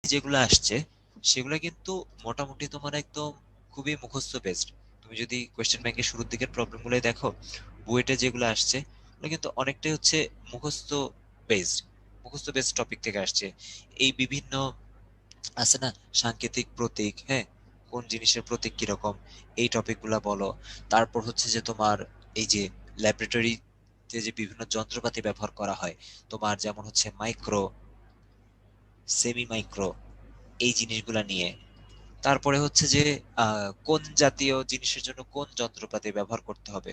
যেগুলো আসছে সেগুলো কিন্তু মোটামুটি তোমার একদম খুবই মুখস্থ বেসড। তুমি যদি কোয়েশ্চেন ব্যাংকের শুরুর দিকের প্রবলেমগুলো দেখো, বুয়েটে যেগুলো আসছে ওগুলো কিন্তু অনেকটাই হচ্ছে মুখস্থ বেসড, মুখস্থ বেসড টপিক থেকে আসছে। এই বিভিন্ন আছে না, সাংকেতিক প্রতীক, হ্যাঁ, কোন জিনিসের প্রতীক কিরকম, এই টপিকগুলা বলো। তারপর হচ্ছে যে তোমার এই যে ল্যাবরেটরিতে যে বিভিন্ন যন্ত্রপাতি ব্যবহার করা হয়, তোমার যেমন হচ্ছে মাইক্রো, সেমি মাইক্রো, এই জিনিসগুলা নিয়ে। তারপরে হচ্ছে যে কোন জাতীয় জিনিসের জন্য কোন যন্ত্রপাতি ব্যবহার করতে হবে,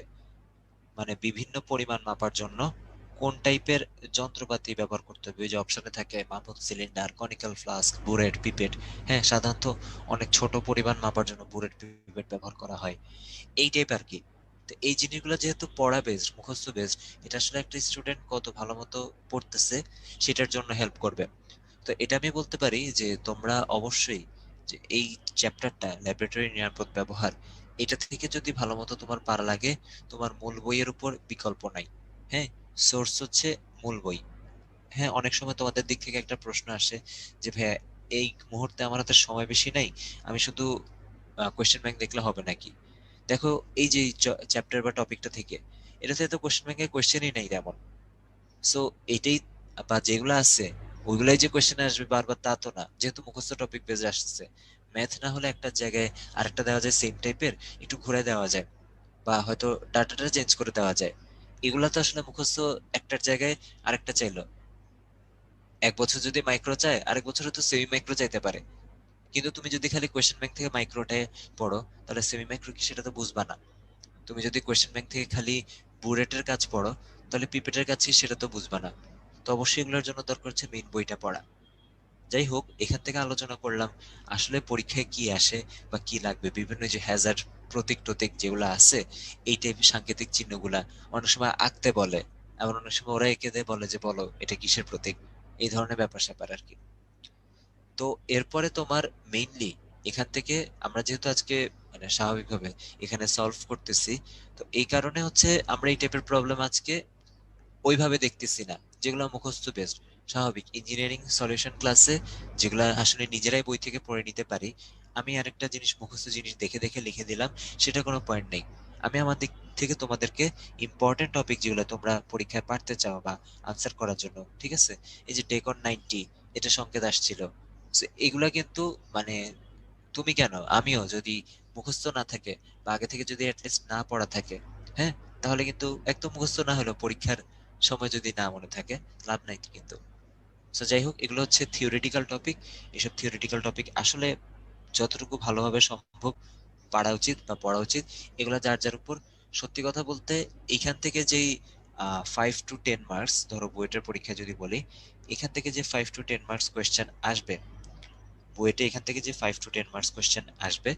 মানে বিভিন্ন পরিমাণ মাপার জন্য কোন টাইপের যন্ত্রপাতি ব্যবহার করতে হবে। ওই যে অপশনে থাকে মাপক cylinder, conical flask, burette, pipette. হ্যাঁ, সাধারণত অনেক ছোট পরিমাণ মাপার জন্য বুরেট, পিপেট ব্যবহার করা হয়, এই টাইপ আর কি। তো এই জিনিসগুলো যেহেতু পড়া বেসড, মুখস্থ বেসড, এটা আসলে একটা স্টুডেন্ট কত ভালো মতো পড়তেছে সেটার জন্য হেল্প করবে। তো এটা আমি বলতে পারি যে তোমরা অবশ্যই যে এই চ্যাপ্টারটা ল্যাবরেটরি নিরাপদ ব্যবহার, এটা থেকে যদি ভালো মতো তোমার পারা লাগে, তোমার মূল বইয়ের উপর বিকল্প নাই। হ্যাঁ, সোর্স হচ্ছে মূল বই। হ্যাঁ, অনেক সময় তোমাদের দিক থেকে একটা প্রশ্ন আসে যে ভাইয়া এই মুহূর্তে আমার হাতে সময় বেশি নাই, আমি শুধু কোয়েশ্চেন ব্যাংক দেখলে হবে নাকি? দেখো, এই যে চ্যাপ্টার বা টপিকটা থেকে, এটাতে তো কোয়েশ্চেন ব্যাংকের কোয়েশ্চেনই নেই তেমন। সো এটাই, বা যেগুলো আছে ওইগুলাই যে কোয়েশ্চেন আসবে বারবার তা তো না, যেহেতু মুখস্থ টপিক বেজে আসছে। ম্যাথ না হলে একটা জায়গায় আরেকটা দেওয়া যায় সেম টাইপের, একটু ঘুরে দেওয়া যায়, বা হয়তো ডাটাটা চেঞ্জ করে দেওয়া যায়। এগুলা তো আসলে মুখস্থ একটার জায়গায় আরেকটা চাইলো, এক বছর যদি মাইক্রো চায় আরেক বছর তো সেমি মাইক্রো চাইতে পারে। কিন্তু তুমি যদি খালি কোয়েশ্চেন ব্যাংক থেকে মাইক্রোটায় পড়ো, তাহলে সেমি মাইক্রো কি সেটা তো বুঝবা না। তুমি যদি কোয়েশ্চেন ব্যাংক থেকে খালি বুলেটের কাজ পড়ো, তাহলে পিপেটের কাজ কি সেটা তো বুঝবা না। তো অবশ্যই এগুলোর জন্য দরকার হচ্ছে মেইন বইটা পড়া। যাই হোক, এখান থেকে আলোচনা করলাম আসলে পরীক্ষায় কি আসে বা কি লাগবে, বিভিন্ন যে হ্যাজার্ড প্রতীক টতীক যেগুলো আছে, এই টাইপের সাংকেতিক চিহ্নগুলা অনেক সময় আঁকতে বলে, এমন অনেক সময় ওরা এঁকে দিয়ে বলে যে বলো এটা কিসের প্রতীক, এই ধরনের ব্যাপার স্যাপার আর কি। তো এরপরে তোমার মেইনলি এখান থেকে আমরা যেহেতু আজকে মানে স্বাভাবিকভাবে এখানে সলভ করতেছি, তো এই কারণে হচ্ছে আমরা এই টাইপের প্রবলেম আজকে ওইভাবে দেখতেছি না যেগুলো মুখস্থ বেসড। স্বাভাবিক ইঞ্জিনিয়ারিং সলিউশন ক্লাসে যেগুলো আসলে নিজেরাই বই থেকে পড়ে নিতে পারি, আমি আরেকটা জিনিস মুখস্থ জিনিস দেখে দেখে লিখে দিলাম, সেটা কোনো পয়েন্ট নেই। আমি আমার দিক থেকে তোমাদেরকে ইম্পর্টেন্ট টপিক যেগুলো তোমরা পরীক্ষায় পারতে চাও বা আনসার করার জন্য, ঠিক আছে, এই যে টেকন 90, এটা সংকেত আসছিল। So, এগুলা কিন্তু মানে তুমি কেন আমিও যদি মুখস্থ না থাকে বা আগে থেকে যদি অ্যাটলিস্ট না পড়া থাকে, হ্যাঁ, তাহলে কিন্তু একদম মুখস্থ না হলেও পরীক্ষার সময় যদি না মনে থাকে, লাভ নাই কিন্তু। তো যাই হোক, এগুলো হচ্ছে থিওরিটিক্যাল টপিক। এসব থিওরিটিক্যাল টপিক আসলে যতটুকু ভালোভাবে সম্ভব পারা উচিত বা পড়া উচিত, এগুলো যার যার উপর। সত্যি কথা বলতে এইখান থেকে যেই 5 to 10 মার্কস, ধরো বুয়েটের পরীক্ষা যদি বলি, এখান থেকে যে 5 to 10 মার্কস কোয়েশ্চেন আসবে, বুয়েটে এখান থেকে যে 5 to 10 মার্কস কোয়েশ্চেন আসবে,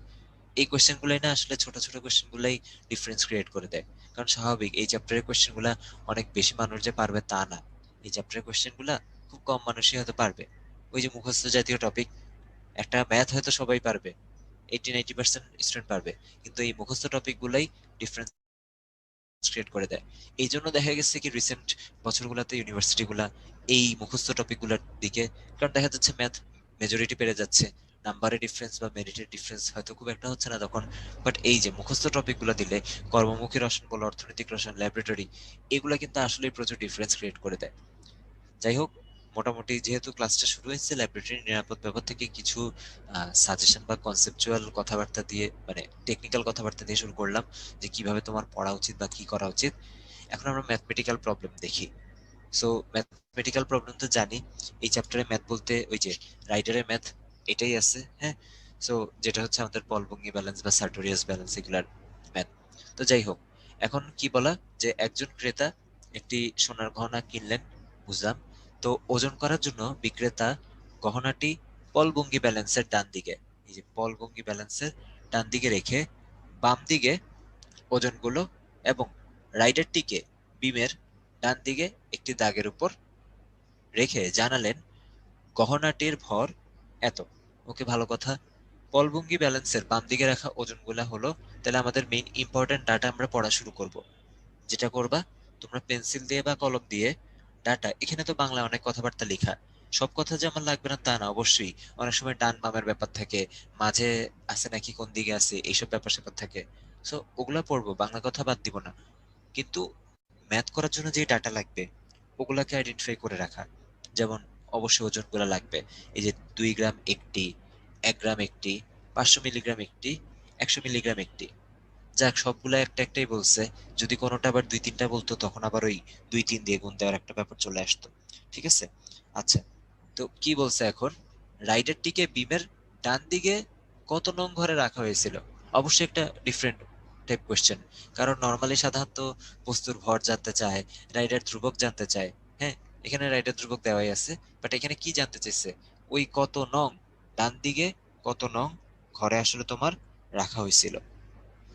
এই কোয়েশ্চেন গুলাই না আসলে ছোট ছোট কোয়েশ্চেন গুলাই ডিফারেন্স ক্রিয়েট করে দেয়। কারণ স্বাভাবিক এই চ্যাপ্টারের কোয়েশ্চেন গুলা অনেক বেশি মানুষ যে পারবে তা না। এই চ্যাপ্টারের কোয়েশ্চেন গুলা খুব কম মানুষই হয়তো পারবে। ওই যে মুখস্থ জাতীয় টপিক, একটা ম্যাথ হয়তো সবাই পারবে, 80-90% স্টুডেন্ট পারবে, কিন্তু এই মুখস্থ টপিক গুলাই ডিফারেন্স ক্রিয়েট করে দেয়। এই জন্য দেখা গেছে কি রিসেন্ট বছরগুলোতে ইউনিভার্সিটি গুলা এই মুখস্থ টপিক গুলার দিকে, কারণ দেখা যাচ্ছে ম্যাথ মেজরিটি বেড়ে যাচ্ছে, নাম্বারের ডিফারেন্স বা মেরিটের ডিফারেন্স হয়তো খুব একটা হচ্ছে না তখন। বাট এই যে মুখস্থ টপিক গুলো দিলে, কর্মমুখী রসায়ন বলো, অর্থনৈতিক রসায়ন, ল্যাবরেটরি, এগুলা কিন্তু আসলে প্রচুর ডিফারেন্স ক্রিয়েট করে দেয়। যাই হোক, মোটামুটি যেহেতু ক্লাসটা শুরু হয়েছে ল্যাবরেটরি নিরাপদ ব্যবহার থেকে কিছু সাজেশন বা কনসেপচুয়াল কথাবার্তা দিয়ে, মানে টেকনিক্যাল কথাবার্তা দিয়ে শুরু করলাম যে কিভাবে তোমার পড়া উচিত বা কি করা উচিত। এখন আমরা ম্যাথমেটিক্যাল প্রবলেম দেখি। সো ম্যাথমেটিক্যাল প্রবলেম তো জানি, এই চ্যাপ্টারে ম্যাথ বলতে ওই যে রাইডারের ম্যাথ, এটাই আছে। হ্যাঁ, সো যেটা হচ্ছে আমাদের পলভঙ্গি ব্যালেন্স বা সার্টোরিয়াস ব্যালেন্স, এগুলার ম্যাথ। তো যাই হোক, এখন কি বলা, যে একজন ক্রেতা একটি সোনার গহনা কিনলেন, বুঝলাম। তো ওজন করার জন্য বিক্রেতা গহনাটি পলভঙ্গি ব্যালেন্সের ডান দিকে, এই যে পলভঙ্গি ব্যালেন্সের ডান দিকে রেখে বাম দিকে ওজনগুলো এবং রাইডারটিকে বিমের ডান দিকে একটি দাগের উপর রেখে জানালেন গহনাটির ভর এত। ওকে, ভালো কথা। পলভঙ্গি ব্যালেন্সের বাম দিকে রাখা ওজনগুলা হলো তাহলে আমাদের মেইন ইম্পর্টেন্ট ডাটা আমরা পড়া শুরু করব। যেটা করবা, তোমরা পেন্সিল দিয়ে বা কলম দিয়ে ডাটা, এখানে তো বাংলায় অনেক কথাবার্তা লেখা, সব কথা যে আমার লাগবে না তা না, অবশ্যই অনেক সময় ডান বামের ব্যাপার থাকে, মাঝে আছে নাকি কোন দিকে আছে, এইসব ব্যাপার স্যাপার থাকে। সো ওগুলা পড়বো, বাংলা কথা বাদ দিব না, কিন্তু ম্যাথ করার জন্য যে ডাটা লাগবে ওগুলাকে আইডেন্টিফাই করে রাখা। যেমন অবশ্যই ওজন গুলা লাগবে, এই যে 2 গ্রাম একটি, 1 গ্রাম একটি, 500 মিলিগ্রাম একটি, 100 মিলিগ্রাম একটি, যাক সবগুলা একটা একটাই বলছে। যদি কোনোটা আবার 2-3টা বলতো তখন আবার ওই 2-3 দিয়ে গুণ দেওয়ার একটা ব্যাপার চলে আসতো। ঠিক আছে। আচ্ছা, তো কি বলছে এখন, রাইডারটিকে বিমের ডান দিকে কত নং ঘরে রাখা হয়েছিল। অবশ্যই একটা ডিফারেন্ট টাইপ কোয়েশ্চেন, কারণ নর্মালি সাধারণত বস্তুর ভর জানতে চায়, রাইডার ধ্রুবক জানতে চায়। হ্যাঁ, এখানে রাইডার ধ্রুবক দেওয়াই আছে, বাট এখানে কি জানতে চাইছে, ওই কত নং, ডান দিকে কত নং ঘরে আসলে তোমার রাখা হয়েছিল।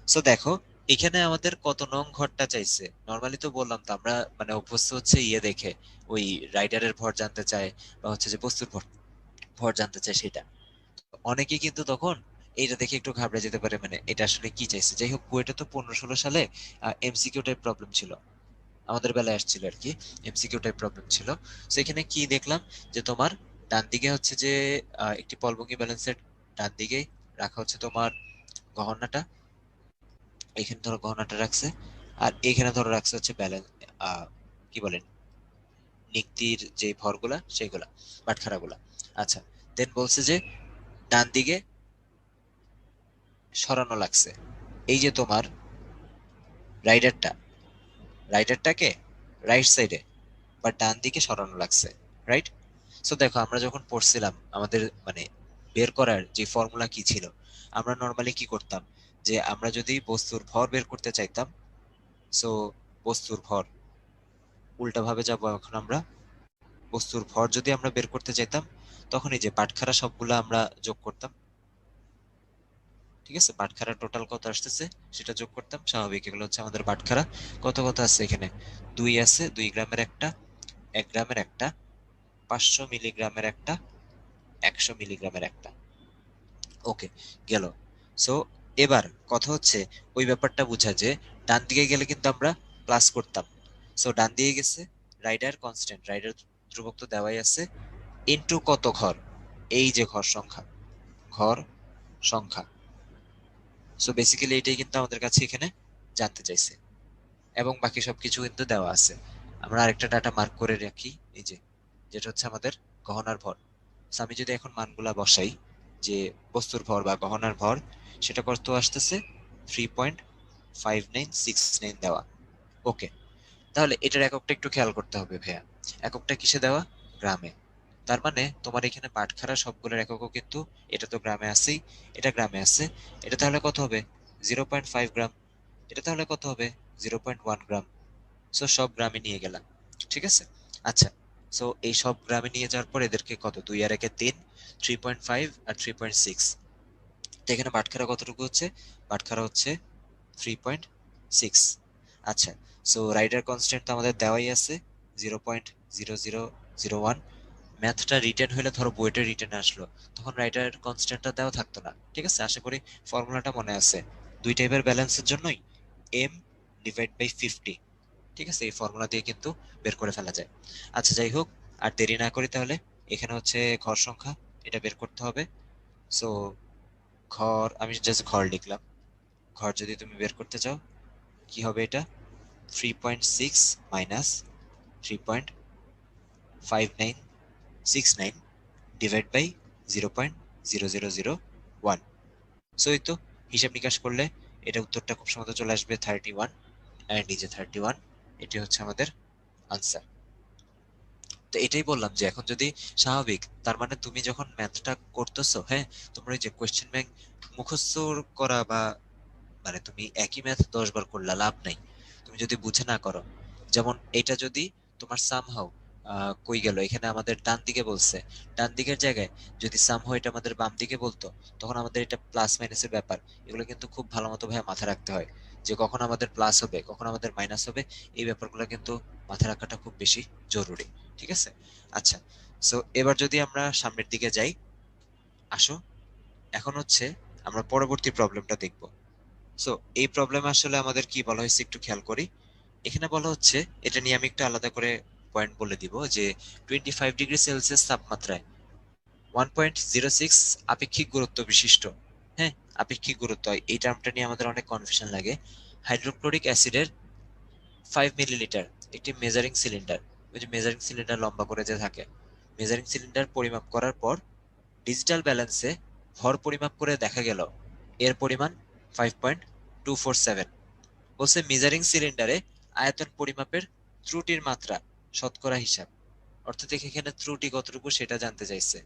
সো দেখো, এখানে আমাদের কত নং ঘরটা চাইছে। নর্মালি তো বললাম তো আমরা মানে অভ্যস্ত হচ্ছে ইয়ে দেখে, ওই রাইডারের ভর জানতে চায় বা হচ্ছে যে বস্তুর ভর ভর জানতে চায় সেটা। অনেকেই কিন্তু তখন এইটা দেখে একটু ঘাবড়ে যেতে পারে, মানে এটা আসলে কি চাইছে। যাই হোক, বুয়েটে তো 15-16 সালে এমসিকিউ টাইপ প্রবলেম ছিল, আমাদের বেলায় আসছিল আর কি, এমসিকিউ টাইপ প্রবলেম ছিল। তো এখানে কি দেখলাম, যে তোমার ডান দিকে হচ্ছে যে একটি পলবঙ্গি ব্যালেন্সের ডান দিকে রাখা হচ্ছে তোমার গহনাটা, এখানে ধরো গহনাটা রাখছে, আর এখানে ধরো রাখছে হচ্ছে ব্যালেন্স, কি বলেন, নিক্তির যে ভরগুলা সেগুলা, বাটখারাগুলা। আচ্ছা, দেন বলছে যে ডান দিকে সরানো লাগছে, এই যে তোমার রাইডারটা, রাইডারটাকে রাইট সাইডে বা ডান দিকে সরানো লাগছে, রাইট। সো দেখো, আমরা যখন পড়ছিলাম আমাদের মানে বের করার যে ফর্মুলা কি ছিল, আমরা নর্মালি কি করতাম, যে আমরা যদি বস্তুর ভর বের করতে চাইতাম, সো বস্তুর ভর উল্টা ভাবে যাবো এখন আমরা, বস্তুর ভর যদি আমরা বের করতে চাইতাম, তখন এই যে বাটখারা সবগুলো আমরা যোগ করতাম। ঠিক আছে, বাটখারা টোটাল কত আসতেছে সেটা যোগ করতাম, স্বাভাবিক এগুলো হচ্ছে আমাদের বাটখারা। কত কত আছে এখানে, 2 আছে, 2 গ্রামের একটা, 1 গ্রামের একটা, 500 মিলিগ্রামের একটা, 100 মিলিগ্রামের একটা। ওকে, গেল। সো এবার কথা হচ্ছে, ওই ব্যাপারটা বুঝা যে ডান দিকে গেলে কিন্তু আমরা প্লাস করতাম। সো ডান দিকে গেছে, রাইডার কনস্ট্যান্ট, রাইডার ধ্রুবক তো দেওয়াই আছে, ইনটু কত ঘর, এই যে ঘর সংখ্যা, ঘর সংখ্যা। সো বেসিক্যালি এটাই কিন্তু আমাদের কাছে এখানে জানতে চাইছে, এবং বাকি সবকিছু কিন্তু দেওয়া আছে। আমরা আরেকটা ডাটা মার্ক করে রাখি, এই যে যেটা হচ্ছে আমাদের গহনার ভর। So আমি যদি এখন মানগুলা বসাই, যে বস্তুর ভর বা গহনার ভর, সেটা কত আসতেছে, 3.5969 দেওয়া। ওকে, তাহলে এটার এককটা একটু খেয়াল করতে হবে ভাইয়া, এককটা কিসে দেওয়া, গ্রামে। তার মানে তোমার এখানে বাটখারা সবগুলোর এককও কিন্তু, এটা তো গ্রামে আছেই, এটা গ্রামে আছে, এটা তাহলে কত হবে, 0.5 গ্রাম, এটা তাহলে কত হবে, 0.1 গ্রাম। সো সব গ্রামে নিয়ে গেলাম। ঠিক আছে। আচ্ছা, সো এই সব গ্রামে নিয়ে যাওয়ার পর এদেরকে কত, 2 আর 1-এ 3, 3.5 আর 3.6। তো এখানে বাটখারা কতটুকু হচ্ছে, বাটখারা হচ্ছে 3.6। আচ্ছা, সো রাইডার কনস্ট্যান্ট তো আমাদের দেওয়াই আছে, 0.0001। ম্যাথটা রিটেন হলে ধরো বুয়েটের রিটেন আসলো, তখন রাইডার কনস্ট্যান্টটা দেওয়া থাকতো না। ঠিক আছে, আশা করি ফর্মুলাটা মনে আছে, দুই টাইপের ব্যালেন্সের জন্যই m/50। ঠিক আছে, এই ফর্মুলা দিয়ে কিন্তু বের করে ফেলা যায়। আচ্ছা, যাই হোক, আর দেরি না করি তাহলে, এখানে হচ্ছে ঘর সংখ্যা, এটা বের করতে হবে। সো ঘর, আমি জাস্ট ঘর লিখলাম, ঘর যদি তুমি বের করতে চাও, কি হবে এটা, 3.6 মাইনাস 3.5969 ডিভাইড বাই 0.0001। সো এই তো, হিসাব নিকাশ করলে এটা উত্তরটা খুব সহজে চলে আসবে 31, অ্যান্ড এই যে 31, এটি হচ্ছে আমাদের আনসার। তো এটাই বললাম যে এখন যদি স্বাভাবিক, তার মানে তুমি যখন ম্যাথটা করতেছো, হ্যাঁ, তোমার ওই যে কোয়েশ্চেন ব্যাংক মুখস্থ করা বা মানে তুমি একই ম্যাথ 10 বার করলা লাভ নাই, তুমি যদি বুঝে না করো। যেমন এটা যদি তোমার সামহাও কই গেল, এখানে আমাদের ডান দিকে বলছে, ডান দিকের জায়গায় যদি সামহাও এটা আমাদের বাম দিকে বলতো, তখন আমাদের এটা প্লাস মাইনাসের ব্যাপার, এগুলো কিন্তু খুব ভালো মতো ভাবে মাথায় রাখতে হয়, যে কখন আমাদের প্লাস হবে কখন আমাদের মাইনাস হবে, এই ব্যাপারগুলো কিন্তু মাথায় রাখাটা খুব বেশি জরুরি। ঠিক আছে। আচ্ছা, সো এবার যদি আমরা সামনের দিকে যাই, আসো, এখন হচ্ছে আমরা পরবর্তী প্রবলেমটা দেখব। সো এই প্রবলেম আসলে আমাদের কি বলা হয়েছে একটু খেয়াল করি। এখানে বলা হচ্ছে, এটা নিয়ে আমি একটু আলাদা করে পয়েন্ট বলে দিব, যে 25 ডিগ্রি সেলসিয়াস তাপমাত্রায় 1.06 আপেক্ষিক গুরুত্ব বিশিষ্ট, হ্যাঁ, আপেক্ষিক গুরুত্ব, এই টার্মটা নিয়ে আমাদের অনেক কনফিউশন লাগে। হাইড্রোক্লোরিক অ্যাসিডের 5 মিলিলিটার একটি মেজারিং সিলিন্ডার, ওই যে মেজারিং সিলিন্ডার লম্বা করে যে থাকে, মেজারিং সিলিন্ডার পরিমাপ করার পর ডিজিটাল ব্যালেন্সে ভর পরিমাপ করে দেখা গেল এর পরিমাণ 5.247। বলছে মেজারিং সিলিন্ডারে আয়তন পরিমাপের ত্রুটির মাত্রা শতকরা হিসাব, অর্থাৎ এখানে ত্রুটি কতটুকু সেটা জানতে চাইছে।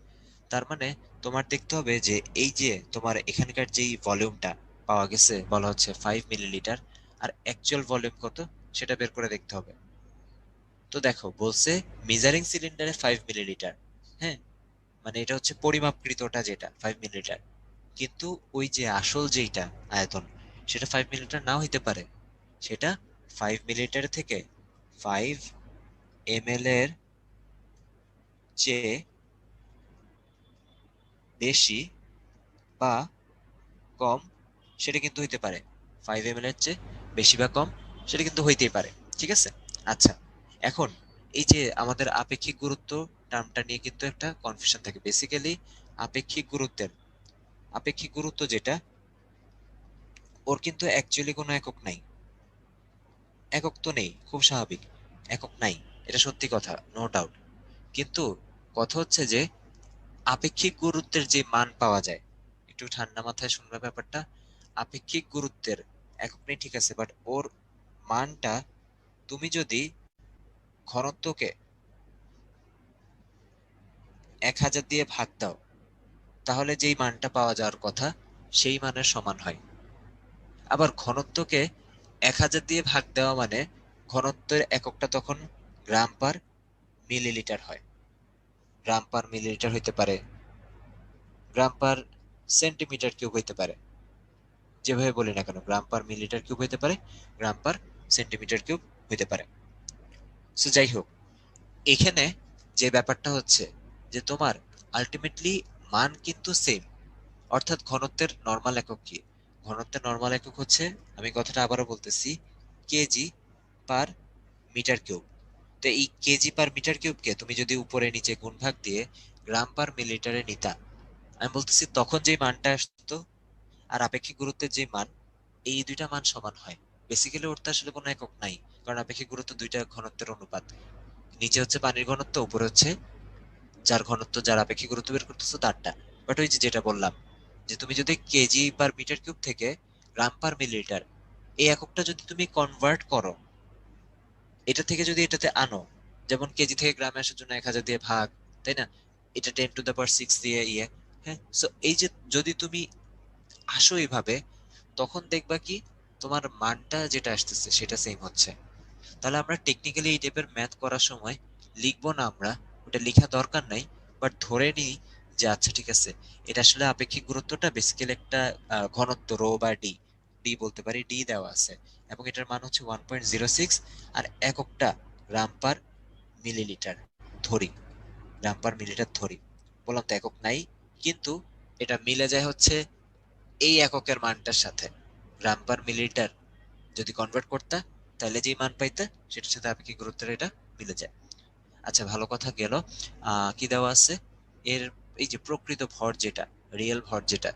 তার মানে তোমার দেখতে হবে যে এই যে তোমার এখানকার যেই ভলিউমটা পাওয়া গেছে বলা হচ্ছে 5 মিলিলিটার, আর অ্যাকচুয়াল ভলিউম কত সেটা বের করে দেখতে হবে। তো দেখো বলছে মেজারিং সিলিন্ডারে 5 মিলিলিটার, হ্যাঁ, মানে এটা হচ্ছে পরিমাপকৃতটা যেটা 5 মিলিলিটার, কিন্তু ওই যে আসল যেইটা আয়তন সেটা 5 মিলিলিটার নাও হইতে পারে, সেটা 5 মিলিলিটার থেকে 5 ml এর চেয়ে বেশি বা কম, সেটা কিন্তু হইতে পারে। 5 ml এর চেয়ে বেশি বা কম সেটা কিন্তু হইতেই পারে, ঠিক আছে। আচ্ছা, এখন এই যে আমাদের আপেক্ষিক গুরুত্ব টার্মটা নিয়ে কিন্তু একটা কনফিউশন থাকে বেসিক্যালি। আপেক্ষিক গুরুত্বের, আপেক্ষিক গুরুত্ব যেটা, ওর কিন্তু অ্যাকচুয়ালি কোনো একক নাই। একক তো নেই, খুব স্বাভাবিক, একক নাই, এটা সত্যি কথা, নো ডাউট। কিন্তু কথা হচ্ছে যে আপেক্ষিক গুরুত্বের যে মান পাওয়া যায়, একটু ঠান্ডা মাথায় শুনবে ব্যাপারটা। আপেক্ষিক গুরুত্বের একক নেই ঠিক আছে, বাট ওর মানটা তুমি যদি ঘনত্বকে 1000 দিয়ে ভাগ দাও, তাহলে যেই মানটা পাওয়া যাওয়ার কথা সেই মানের সমান হয়। আবার ঘনত্বকে 1000 দিয়ে ভাগ দেওয়া মানে ঘনত্বের এককটা তখন গ্রাম পার মিলিলিটার হয়। গ্রাম পার মিলিলিটার হইতে পারে, গ্রাম পার সেন্টিমিটার কিউব হইতে পারে, যেভাবে বলি না কেন, গ্রাম পার মিলিলিটার কিউব হইতে পারে, গ্রাম পার সেন্টিমিটার কিউব হইতে পারে। সো যাই হোক, এখানে যে ব্যাপারটা হচ্ছে যে তোমার আলটিমেটলি মান কিন্তু সেম, অর্থাৎ ঘনত্বের নর্মাল একক কি? ঘনত্বের নর্মাল একক হচ্ছে, আমি কথাটা আবারও বলতেছি, কেজি পার মিটার কিউব। তো এই কেজি পার মিটার কিউবকে তুমি যদি উপরে নিচে গুণ ভাগ দিয়ে গ্রাম পার মিলিলিটারে নিতা, আমি বলতেছি তখন যে মানটা আসতো আর আপেক্ষিক গুরুত্বের যে মান, এই দুইটা মান সমান হয়। বেসিক্যালি ওর তো আসলে কোনো একক নাই, কারণ আপেক্ষিক গুরুত্ব দুইটা ঘনত্বের অনুপাত। নিচে হচ্ছে পানির ঘনত্ব, উপরে হচ্ছে যার ঘনত্ব, যার আপেক্ষিক গুরুত্ব বের করতেছো তারটা। বাট ওই যে যেটা বললাম, যে তুমি যদি কেজি পার মিটার কিউব থেকে গ্রাম পার মিলিলিটার এই এককটা যদি তুমি কনভার্ট করো, এটা থেকে যদি এটাতে আনো, যেমন কেজি থেকে গ্রামে আসার জন্য 1000 দিয়ে ভাগ, তাই না, এটা 10⁶ দিয়ে ইয়ে, হ্যাঁ। সো এই যে যদি তুমি আসো এইভাবে, তখন দেখবা কি তোমার মানটা যেটা আসতেছে সেটা সেম হচ্ছে। তাহলে আমরা টেকনিক্যালি এই টাইপের ম্যাথ করার সময় লিখবো না, আমরা ওটা লেখা দরকার নাই, বাট ধরে নিই যে আচ্ছা ঠিক আছে, এটা আসলে আপেক্ষিক গুরুত্বটা বেসিক্যালি একটা ঘনত্ব রো বা ডি, ডি বলতে পারি, ডি দেওয়া আছে, এবং এটার মান হচ্ছে 1.06, আর এককটা গ্রাম পার মিলিলিটার ধরি, গ্রাম পার মিলিলিটার ধরি। বললাম তো একক নাই, কিন্তু এটা মিলে যায় হচ্ছে এই এককের মানটার সাথে। গ্রাম পার মিলিলিটার যদি কনভার্ট করতা, তাহলে যেই মান পাইতা সেটার সাথে আপেক্ষিক গুরুত্বের এটা মিলে যায়। আচ্ছা, ভালো কথা গেল। কি দেওয়া আছে এর, এই যে প্রকৃত ভর যেটা, রিয়েল ভর যেটা,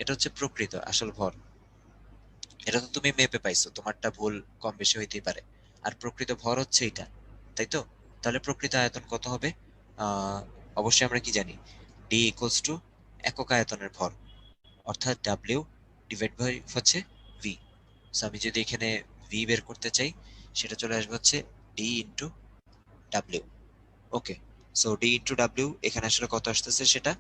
এটা হচ্ছে প্রকৃত আসল ভর। এটা তো তুমি মেপে পাইছো, তোমারটা ভুল কম বেশি হইতেই পারে। আর প্রকৃত ভর হচ্ছে এটা, তাই তো? তাহলে প্রকৃত আয়তন কত হবে? অবশ্যই আমরা কি জানি, ডি ইকুয়ালস টু একক আয়তনের ভর, অর্থাৎ ডাব্লিউ ডিভাইড বাই হচ্ছে ভি। সো আমি যদি এখানে ভি বের করতে চাই, সেটা চলে আসবে হচ্ছে ডি ইন্টু ডাব্লিউ। ওকে, সো ডি ইন্টু ডাব্লিউ এখানে আসলে কত আসতেছে সেটা,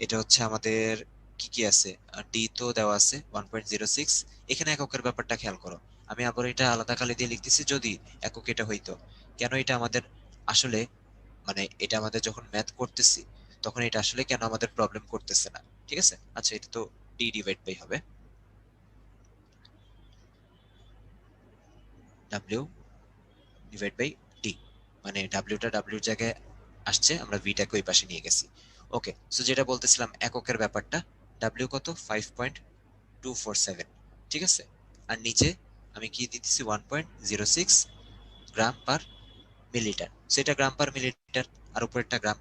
এটা হচ্ছে আমাদের কি কি আছে, ডি তো দেওয়া আছে 1.06। এখানে এককের ব্যাপারটা খেয়াল করো, আমি আবার এটা আলাদা কালি দিয়ে লিখতেছি যদি একক এটা হইতো। কেন এটা আমাদের আসলে, মানে এটা আমাদের যখন ম্যাথ করতেছি তখন এটা আসলে কেন আমাদের প্রবলেম করতেছে না, ঠিক আছে। আচ্ছা, এটা তো ডি ডিভাইড বাই হবে ডাব্লিউ ডিভাইড বাই ডি, মানে ডাব্লিউটা ডাব্লিউর জায়গায় আসছে, আমরা ভিটাকে ওই পাশে নিয়ে গেছি। ওকে, সো যেটা বলতেছিলাম এককের ব্যাপারটা, ডাব্লিউ কত 5.247, ঠিক আছে। আর নিচে আমি কি দিতেছি 1.06 গ্রাম পার মিলিলিটার, সেটা গ্রাম পার মিলিলিটার, আর উপরেরটা গ্রাম।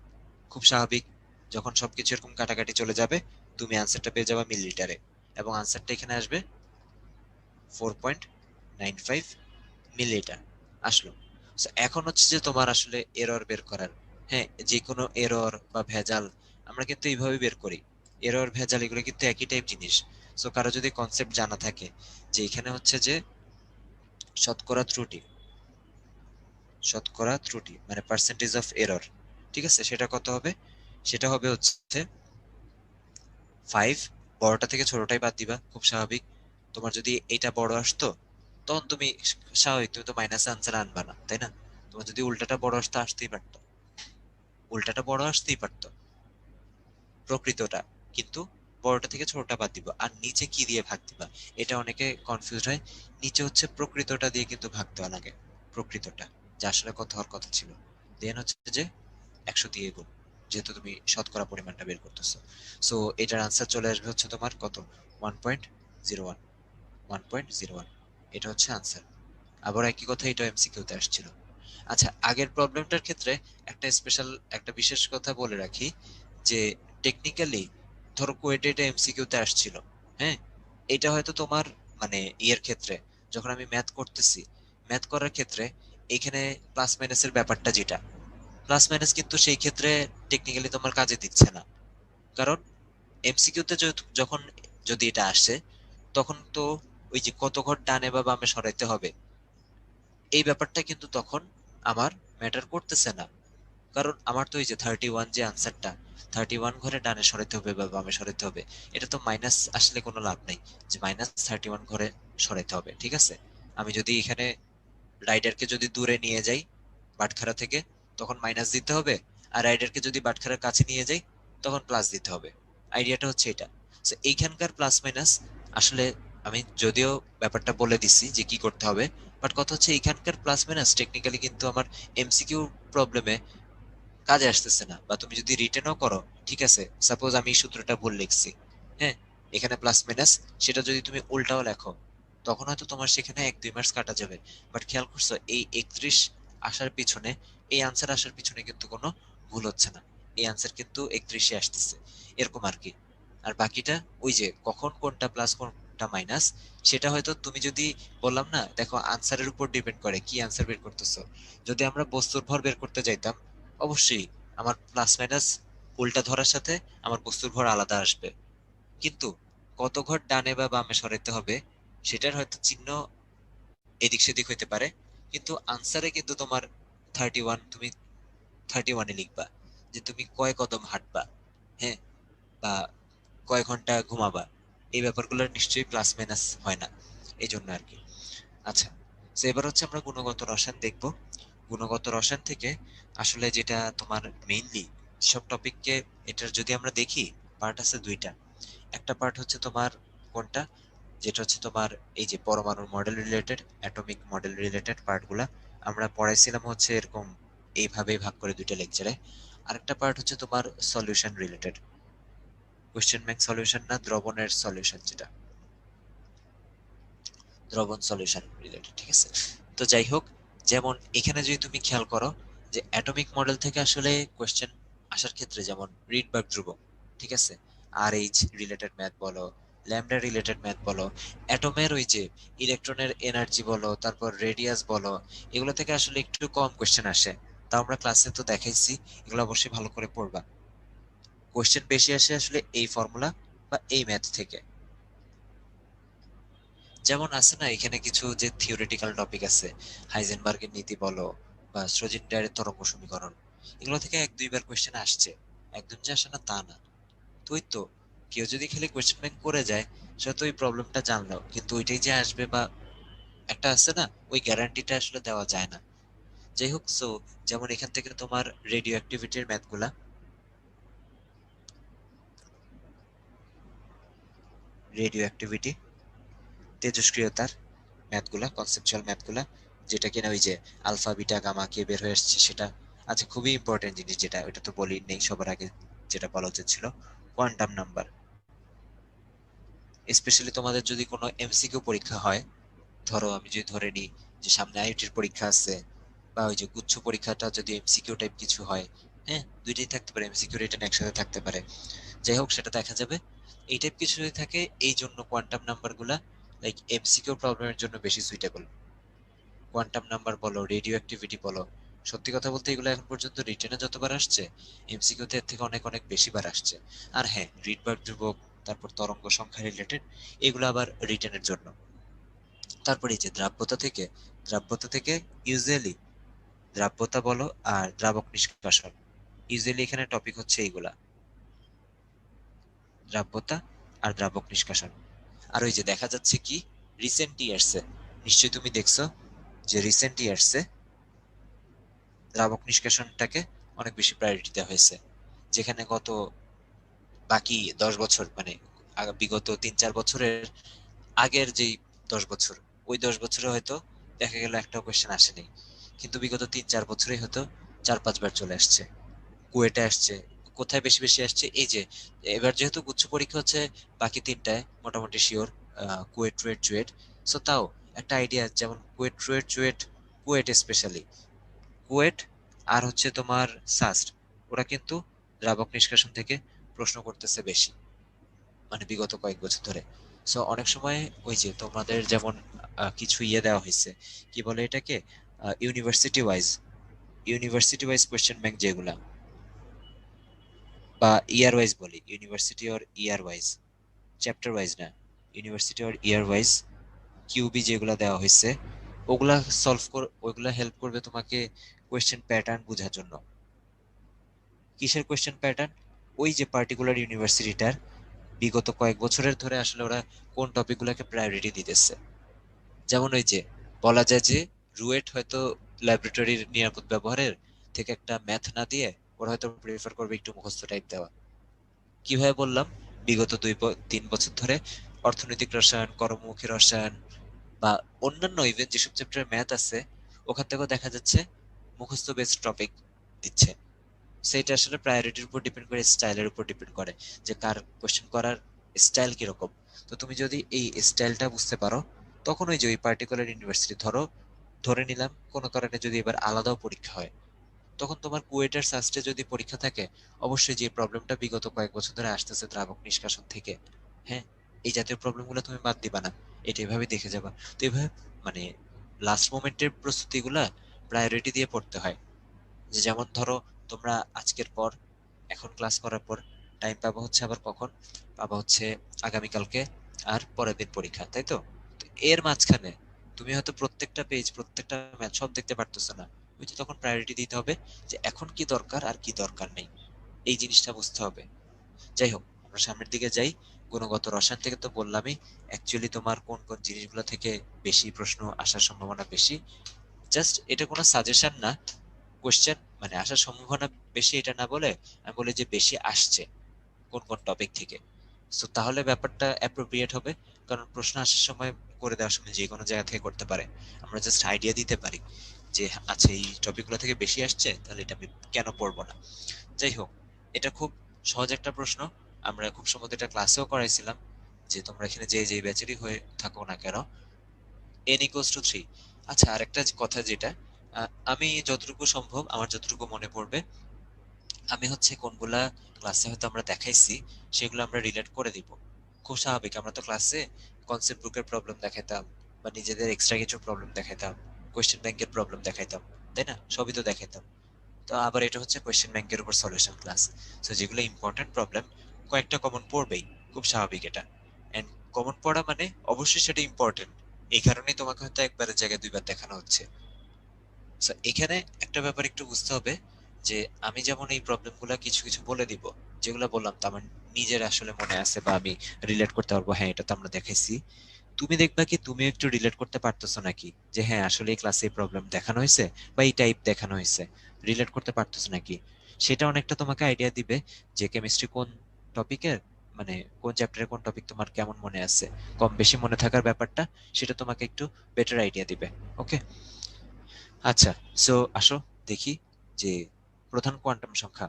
খুব স্বাভাবিক, যখন সবকিছু এরকম কাটাকাটি চলে যাবে তুমি আনসারটা পেয়ে যাবে মিলিলিটারে, এবং আনসারটা এখানে আসবে 4.95 মিলিলিটার আসলো। So, এখন হচ্ছে যে তোমার আসলে এরর বের করার, হ্যাঁ, যে কোনো এরর বা ভেজাল আমরা কিন্তু এইভাবে বের করি। এরর ভেজাল এগুলো কিন্তু একই টাইপ জিনিস। সো কারো যদি কনসেপ্ট জানা থাকে যে এখানে হচ্ছে যে শতকরা ত্রুটি, শতকরা ত্রুটি মানে পার্সেন্টেজ অফ এরর, ঠিক আছে, সেটা কত হবে? সেটা হবে হচ্ছে 5। বড়টা থেকে ছোটটাই বাদ দিবা, খুব স্বাভাবিক। তোমার যদি এটা বড় আসতো তখন তুমি স্বাভাবিক তুমি তো মাইনাস আনসার আনবা না, তাই না? তোমার যদি উল্টাটা বড় আসতো আসতেই পারতো, উল্টাটা বড় আসতেই পারতো প্রকৃতটা, কিন্তু বড়টা থেকে ছোটটা বাদ দিব। আর নিচে কি দিয়ে ভাগ দিবা, এটা অনেকে কনফিউজ হয়। নিচে হচ্ছে প্রকৃতটা দিয়ে কিন্তু ভাগ দেওয়া লাগে, প্রকৃতটা যা আসলে কত হওয়ার কথা ছিল, দেন হচ্ছে যে 100 দিয়ে গুণ, যেহেতু তুমি শতকরা পরিমাণটা বের করতেছো। সো এটার আনসার চলে আসবে হচ্ছে তোমার কত, 1.01, 1.01, এটা হচ্ছে আনসার। আবার একই কথা, এটা এমসিকিউতে আসছিল। আচ্ছা, আগের প্রবলেমটার ক্ষেত্রে একটা স্পেশাল, একটা বিশেষ কথা বলে রাখি, যে টেকনিক্যালি ধরো কোয়েটে এটা এমসিকিউতে আসছিল, হ্যাঁ, এটা হয়তো তোমার মানে ইয়ের ক্ষেত্রে যখন আমি ম্যাথ করতেছি, ম্যাথ করার ক্ষেত্রে এখানে প্লাস মাইনাসের ব্যাপারটা, যেটা প্লাস মাইনাস কিন্তু সেই ক্ষেত্রে টেকনিক্যালি তোমার কাজে দিচ্ছে না। কারণ এমসিকিউতে যখন যদি এটা আসে তখন তো ওই যে কত ঘর ডানে বা বামে সরাইতে হবে, এই ব্যাপারটা কিন্তু তখন আমার ম্যাটার করতেছে না। কারণ আমার তো এই যে 31 যে আনসারটা, 31 ঘরে ডানে সরাইতে হবে বা বামে সরাইতে হবে, এটা তো মাইনাস আসলে কোনো লাভ নেই যে -31 ঘরে সরাইতে হবে, ঠিক আছে। আমি যদি এখানে রাইডারকে যদি দূরে নিয়ে যাই বাটখারা থেকে, তখন মাইনাস দিতে হবে। আর রাইডারকে যদি বাটখারার কাছে নিয়ে যাই তখন প্লাস দিতে হবে। আইডিয়াটা হচ্ছে এটা। So, এইখানকার প্লাস মাইনাস আসলে আমি যদিও ব্যাপারটা বলে দিচ্ছি যে কি করতে হবে, বাট কথা হচ্ছে এইখানকার প্লাস মাইনাস টেকনিক্যালি কিন্তু আমার এমসিকিউ প্রবলেমে কাজে আসতেছে না। বা তুমি যদি রিটেনও করো, ঠিক আছে, সাপোজ আমি এই সূত্রটা ভুল লিখছি, হ্যাঁ, এখানে প্লাস মাইনাস, সেটা যদি তুমি উল্টাও লেখো তখন হয়তো তোমার সেখানে 1-2 মার্কস কাটা যাবে। বাট খেয়াল করছো এই 31 আসার পিছনে, এই আনসার আসার পিছনে কিন্তু কোনো ভুল হচ্ছে না, এই আনসার কিন্তু 31-এ আসতেছে, এরকম আর কি। আর বাকিটা ওই যে কখন কোনটা প্লাস কোনটা মাইনাস, সেটা হয়তো তুমি যদি, বললাম না, দেখো আনসারের উপর ডিপেন্ড করে কি আনসার বের করতেছো। যদি আমরা বস্তুর ভর বের করতে যাইতাম, অবশ্যই আমার প্লাস মাইনাস উল্টা ধরার সাথে আমার বস্তুর ভর আলাদা আসবে। কিন্তু কত ঘর ডানে বা বামে সরাইতে হবে সেটার হয়তো চিহ্ন এদিক সেদিক হইতে পারে, কিন্তু আনসারে কিন্তু তোমার 31, তুমি 31-এ লিখবা যে তুমি কয় কদম হাঁটবা, হ্যাঁ, বা কয় ঘন্টা ঘুমাবা, এই ব্যাপারগুলো নিশ্চয়ই প্লাস মাইনাস হয় না, এই জন্য আর কি। আচ্ছা, তো এবার হচ্ছে আমরা গুণগত রসায়ন দেখব। গুণগত রসায়ন থেকে আসলে যেটা তোমার মেইনলি সব টপিককে, এটার যদি আমরা দেখি পার্ট আছে দুইটা। একটা পার্ট হচ্ছে তোমার কোনটা, যেটা হচ্ছে তোমার এই যে পরমাণুর model related, atomic model related পার্টগুলা আমরা পড়াইছিলাম হচ্ছে এরকম এইভাবেই ভাগ করে দুইটা লেকচারে। আরেকটা পার্ট হচ্ছে তোমার solution related, question bank solution না, দ্রবণের সলিউশন, যেটা দ্রবণ সলিউশন রিলেটেড, ঠিক আছে। তো যাই হোক, যেমন এখানে যদি তুমি খেয়াল করো যে অ্যাটমিক মডেল থেকে আসলে কোশ্চেন আসার ক্ষেত্রে যেমন রিডবার্গ ধ্রুবক, ঠিক আছে, আর এইচ রিলেটেড ম্যাথ বলো, ল্যামডা রিলেটেড ম্যাথ বলো, অ্যাটমের ওই যে ইলেকট্রনের এনার্জি বলো, তারপর রেডিয়াস বলো, এগুলো থেকে আসলে একটু কম কোশ্চেন আসে। তা আমরা ক্লাসে তো দেখাইছি, এগুলো অবশ্যই ভালো করে পড়বা। কোশ্চেন বেশি আসে আসলে এই ফর্মুলা বা এই ম্যাথ থেকে। যেমন আছে না এখানে কিছু যে থিওরিটিক্যাল টপিক আছে, হাইজেনবার্গের নীতি বলো বা শ্রোডিঙ্গারের তরঙ্গ সমীকরণ, এগুলো থেকে 1-2 বার কোশ্চেন আসছে, একদম যে আসে না তা না। তো ওই তো, কেউ যদি খালি কোশ্চেন ব্যাংক করে যায় সে তো ওই প্রবলেমটা জানলো, কিন্তু ওইটাই যে আসবে বা একটা আছে না, ওই গ্যারান্টিটা আসলে দেওয়া যায় না। যাই হোক, সো যেমন এখান থেকে তোমার রেডিও অ্যাক্টিভিটির ম্যাথগুলা, রেডিও অ্যাক্টিভিটি, তেজস্ক্রিয়তার ম্যাথগুলা, কনসেপচুয়াল ম্যাথগুলা, যেটা কিনা ওই যে আলফা বিটা গামা কে বের হয়ে আসছে সেটা। আচ্ছা, খুবই ইম্পর্টেন্ট জিনিস যেটা, ওটা তো বলি নেই সবার আগে, যেটা বলা উচিত ছিল, কোয়ান্টাম নাম্বার। স্পেশালি তোমাদের যদি কোনো এমসিকিউ পরীক্ষা হয়, ধরো আমি যদি ধরে নিই যে সামনে আইআইটির পরীক্ষা আছে, বা ওই যে গুচ্ছ পরীক্ষাটা যদি এমসিকিউ টাইপ কিছু হয়, হ্যাঁ দুইটাই থাকতে পারে, এমসিকিউ রিটেন একসাথে থাকতে পারে, যাই হোক সেটা দেখা যাবে। এই টাইপ কিছু যদি থাকে, এই জন্য কোয়ান্টাম নাম্বার গুলা লাইক এমসিকিউ প্রবলেমের জন্য বেশি সুইটেবল। কোয়ান্টাম নাম্বার বলো, রেডিও অ্যাক্টিভিটি বলো, সত্যি কথা বলতে এগুলো এখন পর্যন্ত রিটেনে যতবার আসছে, এমসিকিউতে এর থেকে অনেক অনেক বেশি বার আসছে। আর হ্যাঁ, রিডবার্গ ধ্রুবক, তারপর তরঙ্গ সংখ্যা রিলেটেড, এগুলো আবার রিটেনের জন্য। তারপরে এই যে দ্রাব্যতা থেকে ইউজুয়ালি দ্রাব্যতা বলো আর দ্রাবক নিষ্কাশন, ইউজুয়ালি এখানে টপিক হচ্ছে এইগুলা, দ্রাব্যতা আর দ্রাবক নিষ্কাশন। আর ওই যে দেখা যাচ্ছে কি রিসেন্ট ইয়ার্সে, নিশ্চয়ই তুমি দেখছো যে রিসেন্ট ইয়ার্সে দ্রাবক নিষ্কাশনটাকে অনেক বেশি প্রায়োরিটি দেওয়া হয়েছে, যেখানে গত বাকি 10 বছর মানে বিগত 3-4 বছরের আগের যেই 10 বছর, ওই 10 বছরে হয়তো দেখা গেল একটাও কোয়েশ্চেন আসেনি, কিন্তু বিগত 3-4 বছরেই হয়তো 4-5 বার চলে আসছে, কুয়েটে আসছে। কোথায় বেশি বেশি আসছে, এই যে এবার যেহেতু গুচ্ছ পরীক্ষা হচ্ছে বাকি তিনটায় মোটামুটি শিওর, কুয়েট রুয়েট চুয়েট, সো তাও একটা আইডিয়া, যেমন কুয়েট রুয়েট চুয়েট, কুয়েট স্পেশালি কুয়েট, আর হচ্ছে তোমার সাস্ট, ওরা কিন্তু দ্রাবক নিষ্কাশন থেকে প্রশ্ন করতেছে বেশি, মানে বিগত কয়েক বছর ধরে। সো অনেক সময় ওই যে তোমাদের যেমন কিছু দেওয়া হয়েছে, কি বলে এটাকে, university wise, university wise question bank যেগুলা, বা ইয়ার ওয়াইজ বলি, university or year wise, chapter wise না, ইউনিভার্সিটি অর ইয়ার ওয়াইজ কিউবি যেগুলো দেওয়া হয়েছে, ওগুলা সলভ কর, ওইগুলা হেল্প করবে তোমাকে কোয়েশ্চেন প্যাটার্ন বোঝার জন্য। কিসের কোয়েশ্চেন প্যাটার্ন? ওই যে পার্টিকুলার ইউনিভার্সিটিটার বিগত কয়েক বছরের ধরে আসলে ওরা কোন টপিকগুলোকে প্রায়োরিটি দিতেছে। যেমন ওই যে বলা যায় যে রুয়েট হয়তো ল্যাবরেটরির নিরাপদ ব্যবহারের থেকে একটা ম্যাথ না দিয়ে ওরা হয়তো প্রেফার করবে একটু মুখস্থ টাইপ দেওয়া। কিভাবে বললাম, বিগত 2-3 বছর ধরে অর্থনৈতিক রসায়ন, কর্মমুখী রসায়ন, বা অন্যান্য ইভেন যেসব চ্যাপ্টার ম্যাথ আছে, ওখান থেকেও দেখা যাচ্ছে মুখস্থ বেসড টপিক দিচ্ছে। সেটা আসলে প্রায়োরিটির উপর ডিপেন্ড করে, স্টাইলের উপর ডিপেন্ড করে যে কার কোশ্চেন করার স্টাইল কিরকম। তো তুমি যদি এই স্টাইলটা বুঝতে পারো, তখন ওই যে ওই পার্টিকুলার ইউনিভার্সিটি, ধরে নিলাম কোনো কারণে যদি এবার আলাদাও পরীক্ষা হয়, তখন তোমার কুয়েটার সাস্টে যদি পরীক্ষা থাকে, অবশ্যই যে প্রবলেমটা বিগত কয়েক বছর ধরে আসতেছে দ্রাবক নিষ্কাশন থেকে, হ্যাঁ এই জাতীয় প্রবলেমগুলো তুমি বাদ দিবা না, এটা এভাবে দেখে যাবা। তো এভাবে মানে লাস্ট মোমেন্টের প্রস্তুতিগুলা প্রায়োরিটি দিয়ে পড়তে হয়। যে যেমন ধরো তোমরা আজকের পর, এখন ক্লাস করার পর টাইম পাবো হচ্ছে আবার কখন, পাবো হচ্ছে আগামীকালকে আর পরের দিন পরীক্ষা, তাই তো? তো এর মাঝখানে তুমি হয়তো প্রত্যেকটা পেজ, প্রত্যেকটা ম্যাচ সব দেখতে পারতেছো না, ওই তো তখন প্রায়োরিটি দিতে হবে যে এখন কি দরকার আর কি দরকার নেই, এই জিনিসটা বুঝতে হবে। যাই হোক, আমরা সামনের দিকে যাই। গুণগত রসায়ন থেকে তো বললামই অ্যাকচুয়ালি তোমার কোন কোন জিনিসগুলো থেকে বেশি প্রশ্ন আসার সম্ভাবনা বেশি। জাস্ট এটা কোনো সাজেশন না, কোশ্চেন মানে আসার সম্ভাবনা বেশি এটা না বলে আমি বলি যে বেশি আসছে কোন কোন টপিক থেকে। সো তাহলে ব্যাপারটা অ্যাপ্রোপ্রিয়েট হবে, কারণ প্রশ্ন আসার সময়, করে দেওয়ার সময় যে কোনো জায়গা থেকে করতে পারে, আমরা জাস্ট আইডিয়া দিতে পারি যে আচ্ছা এই টপিকগুলো থেকে বেশি আসছে, তাহলে এটা আমি কেন পড়বো না। যাই হোক, এটা খুব সহজ একটা প্রশ্ন, আমরা খুব সম্ভবত এটা ক্লাসেও করাইছিলাম, যে তোমরা এখানে যে যে ব্যাচেরই হয়ে থাকো না কেন, n = 3। আচ্ছা, আরেকটা কথা যেটা, আমি যতটুকু সম্ভব আমার যতটুকু মনে পড়বে, আমি হচ্ছে কোনগুলা ক্লাসে হয়তো আমরা দেখাইছি সেগুলো আমরা রিলেট করে দিব। খুব স্বাভাবিক, আমরা তো ক্লাসে কনসেপ্ট বুকের প্রবলেম দেখাইতাম, বা নিজেদের এক্সট্রা কিছু প্রবলেম দেখাইতাম, কোয়েশ্চেন ব্যাংকের প্রবলেম দেখাইতাম, তাই না? সবই তো দেখাইতাম। তো আবার এটা হচ্ছে কোয়েশ্চেন ব্যাংকের উপর সলিউশন ক্লাস। তো যেগুলো ইম্পর্টেন্ট প্রবলেম, কয়েকটা কমন পড়বেই, খুব স্বাভাবিক এটা। এন্ড কমন পড়া মানে অবশ্যই সেটা ইম্পর্টেন্ট, এই কারণেই তোমাকে হয়তো একবারের জায়গায় দুইবার দেখানো হচ্ছে। So, এখানে একটা ব্যাপার একটু বুঝতে হবে যে আমি যেমন এই প্রবলেমগুলো কিছু কিছু বলে দিব, যেগুলো বললাম তা আমার নিজের আসলে মনে আছে, বা আমি রিলেট করতে পারবো, হ্যাঁ এটা তো আমরা দেখাইছি। তুমি দেখবা কি তুমি একটু রিলেট করতে পারতেছো নাকি, যে হ্যাঁ আসলে এই ক্লাসে এই প্রবলেম দেখানো হয়েছে বা এই টাইপ দেখানো হয়েছে, রিলেট করতে পারতেছো নাকি। সেটা অনেকটা তোমাকে আইডিয়া দিবে যে কেমিস্ট্রি কোন টপিকের, মানে কোন চ্যাপ্টারে কোন টপিক তোমার কেমন মনে আছে, কম বেশি মনে থাকার ব্যাপারটা, সেটা তোমাকে একটু বেটার আইডিয়া দিবে। ওকে, আচ্ছা, সো আসো দেখি যে প্রধান কোয়ান্টাম সংখ্যা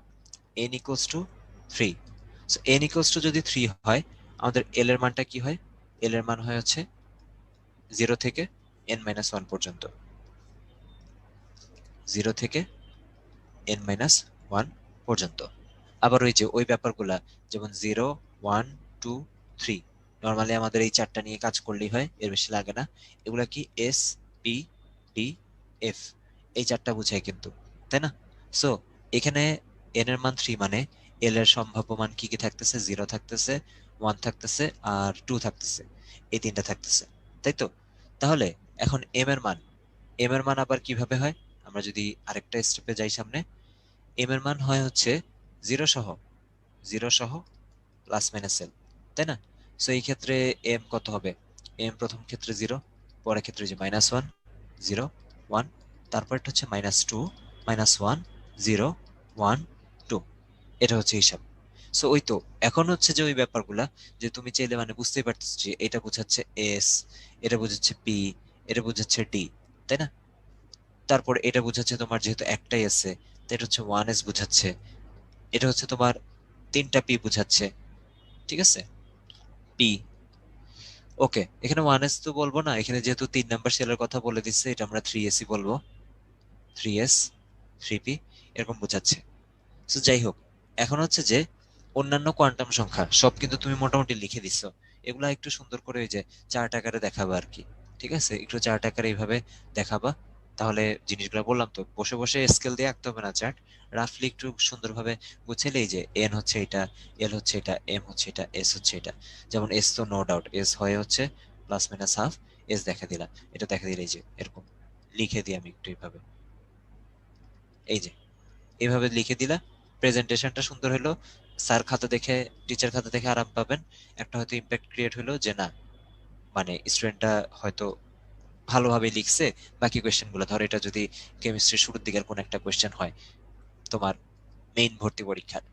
n = 3। সো n = যদি 3 হয়, আমাদের এল এর মানটা কি হয়? এল এর মান হয় হচ্ছে 0 থেকে n-1 পর্যন্ত, 0 থেকে n-1 পর্যন্ত। আবার ওই যে ওই ব্যাপারগুলা, যেমন 0, 1, 2, 3, নর্মালি আমাদের এই চারটা নিয়ে কাজ করলেই হয়, এর বেশি লাগে না। এগুলা কি এস, পি, ডি, এফ, এই চারটা বুঝায় কিন্তু, তাই না? সো এখানে এন এর মান 3 মানে এল এর সম্ভাব্য মান কি কি থাকতেছে? 0 থাকতেছে, 1 থাকতেছে, আর 2 থাকতেছে, এই তিনটা থাকতেছে, তাই তো? তাহলে এখন এম এর মান, এম এর মান আবার কিভাবে হয়? আমরা যদি আরেকটা স্টেপে যাই সামনে, এম এর মান হয় হচ্ছে 0 সহ, 0 সহ প্লাস মাইনাস এল, তাই না? সো এই ক্ষেত্রে এম কত হবে? এম প্রথম ক্ষেত্রে 0, পরের ক্ষেত্রে যে -1, 0, 1, তারপরটা হচ্ছে -2, -1, 0, 1, 2, এটা হচ্ছে হিসাব। সো ওই তো, এখন হচ্ছে যে ওই ব্যাপারগুলা, যে তুমি চাইলে মানে বুঝতেই পারতেছো যে এটা বোঝাচ্ছে এস, এটা বোঝাচ্ছে পি, এটা বোঝাচ্ছে ডি, তাই না? তারপর এটা বোঝাচ্ছে তোমার যেহেতু একটাই আছে, তো এটা হচ্ছে 1s বোঝাচ্ছে, এটা হচ্ছে তোমার 3টা পি বোঝাচ্ছে, ঠিক আছে? পি, ওকে, এখানে 1s তো বলবো না, এখানে যেহেতু 3 নাম্বার সেলের কথা বলে দিচ্ছে, এটা আমরা 3s-ই বলবো, 3s, 3p, এরকম বোঝাচ্ছে। তো যাই হোক, এখন হচ্ছে যে অন্যান্য কোয়ান্টাম সংখ্যা সব কিন্তু তুমি মোটামুটি লিখে দিছো, এগুলা একটু সুন্দর করে ওই যে চার্ট আকারে দেখাবা আর কি, ঠিক আছে? একটু চার্ট আকারে এইভাবে দেখাবা, তাহলে জিনিসগুলো বললাম তো, বসে বসে স্কেল দিয়ে আঁকতে হবে না চার্ট, রাফলি একটু সুন্দরভাবে গুছাইলেই, যে এন হচ্ছে এটা, এল হচ্ছে এটা, এম হচ্ছে এটা, এস হচ্ছে এটা। যেমন এস তো নো ডাউট এস হয় হচ্ছে +-1/2, এস দেখা দিলাম, এটা দেখা দিলে এই যে এরকম লিখে দিই আমি একটু এইভাবে, এই যে এইভাবে লিখে দিলা, প্রেজেন্টেশনটা সুন্দর হলো, স্যার খাতা দেখে, টিচার খাতা দেখে আরাম পাবেন, একটা হয়তো ইম্প্যাক্ট ক্রিয়েট হলো যে না, মানে স্টুডেন্টটা হয়তো ভালোভাবে লিখছে। বাকি কোয়েশ্চেন গুলো, ধর এটা যদি কেমিস্ট্রির শুরুর দিকের কোন একটা কোয়েশ্চেন হয় তোমার মেইন ভর্তি পরীক্ষার,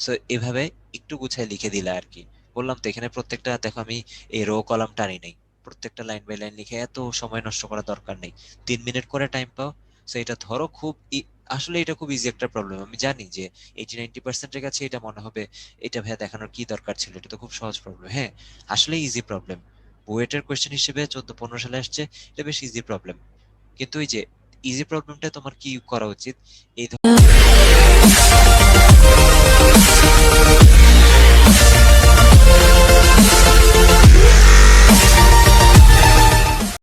সো এভাবে একটু গুছায় লিখে দিলা আর কি। বললাম তো এখানে প্রত্যেকটা দেখো, আমি এই রো কলাম টানি নাই, প্রত্যেকটা লাইন বাই লাইন লিখে এত সময় নষ্ট করার দরকার নেই, 3 মিনিট করে টাইম পাও। সো এটা ধরো খুব আসলে এটা খুব ইজি একটা প্রবলেম, আমি জানি যে 80-90%-এর কাছে এটা মনে হবে এটা ভাইয়া দেখানোর কি দরকার ছিল, এটা তো খুব সহজ প্রবলেম। হ্যাঁ, আসলে ইজি প্রবলেম, বুয়েটের কোয়েশ্চেন হিসেবে 14-15 সালে আসছে, এটা বেশ ইজি প্রবলেম। কিন্তু ওই যে ইজি প্রবলেমটা তোমার কি করা উচিত, এই